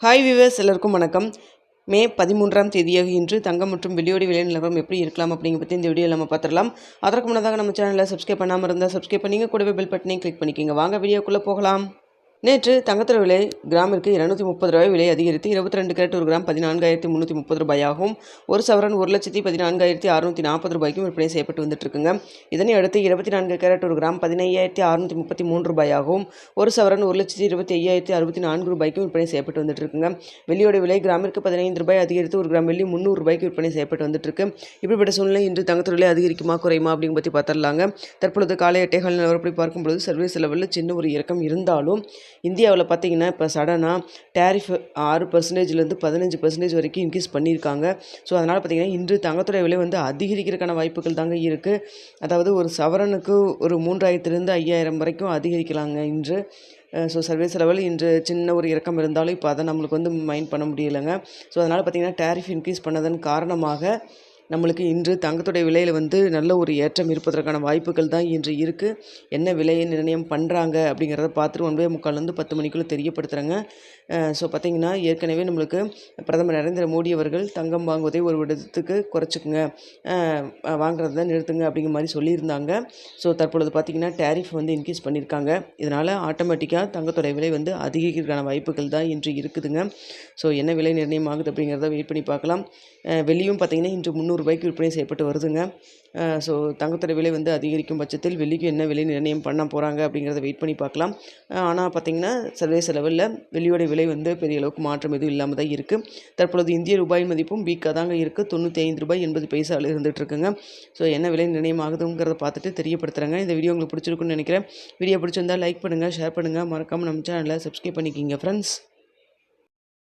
Hi viewers, எல்லாருக்கும் வணக்கம். மே 13ஆம் தேதியாக இன்று தங்கம் மற்றும் வெள்ளியோட விலை நிலவரம் எப்படி இருக்கலாம் அப்படிங்கிற பற்றி இந்த வீடியோவில் நம்ம பார்த்துடலாம். அதற்கு முன்னதாக நம்ம சேனலை சப்ஸ்கிரைப் பண்ணாமல் இருந்தால் சப்ஸ்கிரைப் பண்ணிங்க, கூடவே பெல் பட்டனையும் கிளிக் பண்ணிக்கோங்க. வாங்க வீடியோக்குள்ளே போகலாம். நேற்று தங்கத்தோட விலை கிராமிற்கு 230 ரூபாய் விலை அதிகரித்து 22 கேரட் ஒரு கிராம் 14,330 ரூபாயாகவும், ஒரு சவரன் 1,14,640 ரூபாய்க்கும் விற்பனை செய்யப்பட்டு வந்துட்டு இருக்குங்க. இதனை அடுத்து 24 கேரட் ஒரு கிராம் 15,633 ரூபாயாகவும், ஒரு சவரன் 1,25,064 ரூபாய்க்கும் விற்பனை செய்யப்பட்டு வந்துட்டு இருக்குங்க. வெள்ளியோட விலை கிராமிற்கு 15 ரூபாய் அதிகரித்து ஒரு கிராம் வெள்ளி 300 ரூபாய்க்கு விற்பனை செய்யப்பட்டு வந்துட்டு இருக்கு. இப்படிப்பட்ட சூழ்நிலை இன்று தங்கத்தோட விலை அதிகரிக்குமா குறையுமா அப்படிங்க பற்றி பார்த்துடலாங்க. தற்பொழுது காலை 8:15 நிலவரப்படி பார்க்கும்பொழுது சர்வீஸ் லெவலில் சின்ன ஒரு இறக்கம் இருந்தாலும் இந்தியாவில் பார்த்திங்கன்னா இப்போ சடனாக டேரிஃப் 6%லேருந்து 15% வரைக்கும் இன்க்ரீஸ் பண்ணியிருக்காங்க. ஸோ அதனால் பார்த்திங்கன்னா இன்று தங்கத்துடைய விலை அதிகரிக்கிறதுக்கான வாய்ப்புகள் தாங்க இருக்குது. அதாவது ஒரு சவரனுக்கு ஒரு 3000லேருந்து 5000 வரைக்கும் அதிகரிக்கலாங்க இன்று. ஸோ சர்வீஸ் லெவல் இன்று சின்ன ஒரு இறக்கம் இருந்தாலும் இப்போ அதை நம்மளுக்கு மைண்ட் பண்ண முடியலைங்க. ஸோ அதனால் பார்த்திங்கன்னா டேரிஃப் இன்க்ரீஸ் பண்ணதன் காரணமாக நம்மளுக்கு இன்று தங்கத்துடைய விலையில் நல்ல ஒரு ஏற்றம் இருப்பதற்கான வாய்ப்புகள் தான் இன்று இருக்குது. என்ன விலையை நிர்ணயம் பண்ணுறாங்க அப்படிங்கிறத பார்த்துட்டு 9:45 10 மணிக்குள்ளே தெரியப்படுத்துகிறாங்க. ஸோ பார்த்திங்கன்னா ஏற்கனவே நம்மளுக்கு பிரதமர் நரேந்திர மோடி அவர்கள் தங்கம் வாங்குவதை ஒரு விடத்துக்கு குறைச்சிக்குங்க, வாங்குறத நிறுத்துங்க அப்படிங்கிற மாதிரி சொல்லியிருந்தாங்க. ஸோ தற்பொழுது பார்த்திங்கன்னா டேரிஃப் இன்க்ரீஸ் பண்ணியிருக்காங்க. இதனால் ஆட்டோமேட்டிக்காக தங்கத்துடைய விலை அதிகரிக்கிறதுக்கான வாய்ப்புகள் தான் இன்று இருக்குதுங்க. ஸோ என்ன விலை நிர்ணயம் ஆகுது அப்படிங்கிறத வெயிட் பண்ணி பார்க்கலாம். வெள்ளியும் பார்த்திங்கன்னா இன்று 300 ரூபாய்க்கு விற்பனை செய்யப்பட்டு வருதுங்க. ஸோ தங்கத்தோட விலை அதிகரிக்கும் பட்சத்தில் வெள்ளிக்கு என்ன விலை நிர்ணயம் பண்ண போகிறாங்க அப்படிங்கிறத வெயிட் பண்ணி பார்க்கலாம். ஆனால் பார்த்திங்கன்னா சர்வதேச லெவலில் வெள்ளியோட விலை பெரிய அளவுக்கு மாற்றம் எதுவும் இல்லாமல் தான் இருக்குது. தற்பொழுது இந்திய ரூபாய் மதிப்பும் வீக்காக தாங்க இருக்குது. 95 ரூபாய் 80 பைசாவில் இருந்துகிட்ருக்குங்க. ஸோ என்ன விலை நிர்ணயம் ஆகுதுங்கிறத பார்த்துட்டு தெரியப்படுத்துகிறாங்க. இந்த வீடியோ உங்களுக்கு பிடிச்சிருக்குன்னு நினைக்கிறேன். வீடியோ பிடிச்சிருந்தால் லைக் பண்ணுங்கள், ஷேர் பண்ணுங்கள், மறக்காமல் நம்ம சேனலை சப்ஸ்கிரைப் பண்ணிக்கிங்க ஃப்ரெண்ட்ஸ்.